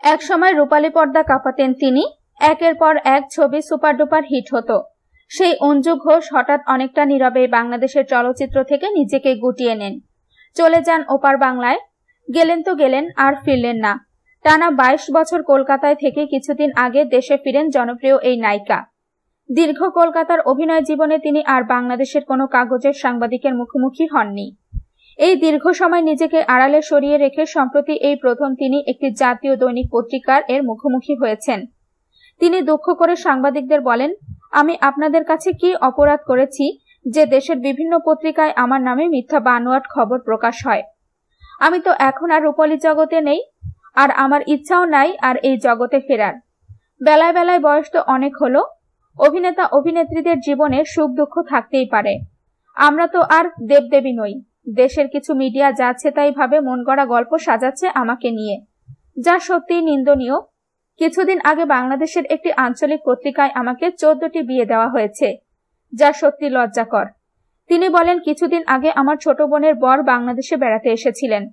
একসময় রূপালী পর্দা কাঁপাতেন তিনি। একের পর এক ছবি সুপার ডুপার হিট হতো। সেই অঞ্জু ঘোষ হঠাৎ অনেকটা নীরবে বাংলাদেশের চলচ্চিত্র থেকে নিজেকে গুটিয়ে নেন, চলে যান ওপার বাংলায়। গেলেন তো গেলেন, আর ফিরলেন না। টানা 22 বছর কলকাতায় থেকে কিছুদিন আগে দেশে ফিরেন জনপ্রিয় এই নায়িকা। দীর্ঘ কলকাতার অভিনয় জীবনে তিনি আর বাংলাদেশের কোনো কাগজের সাংবাদিকের মুখোমুখি হননি। এই দীর্ঘ সময় নিজেকে আড়ালে সরিয়ে রেখে সম্প্রতি এই প্রথম তিনি একটি জাতীয় দৈনিক পত্রিকার এর মুখোমুখি হয়েছেন। তিনি দুঃখ করে সাংবাদিকদের বলেন, আমি আপনাদের কাছে কি অপরাধ করেছি যে দেশের বিভিন্ন পত্রিকায় আমার নামে মিথ্যা বানোয়াট খবর প্রকাশ হয়? আমি তো এখন আর রূপালী জগতে নেই, আর আমার ইচ্ছাও নাই আর এই জগতে ফেরার। বেলায় বেলায় বয়স তো অনেক হলো। অভিনেতা অভিনেত্রীদের জীবনে সুখ দুঃখ থাকতেই পারে। আমরা তো আর দেবদেবী নই। দেশের কিছু মিডিয়া যাচ্ছে তাই ভাবে মন গড়া গল্প সাজাচ্ছে আমাকে নিয়ে, যা সত্যিই নিন্দনীয়। কিছুদিন আগে বাংলাদেশের একটি আঞ্চলিক পত্রিকায় আমাকে 14টি বিয়ে দেওয়া হয়েছে, যা সত্যি লজ্জাকর। তিনি বলেন, কিছুদিন আগে আমার ছোট বোনের বর বাংলাদেশে বেড়াতে এসেছিলেন।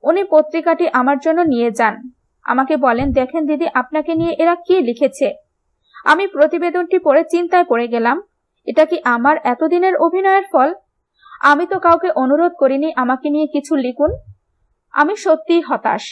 উনি পত্রিকাটি আমার জন্য নিয়ে যান। আমাকে বলেন, দেখেন দিদি, আপনাকে নিয়ে এরা কি লিখেছে। আমি প্রতিবেদনটি পড়ে চিন্তায় পড়ে গেলাম, এটা কি আমার এতদিনের অভিনয়ের ফল? আমি তো কাউকে অনুরোধ করিনি আমাকে নিয়ে কিছু লিখুন। আমি সত্যিই হতাশ।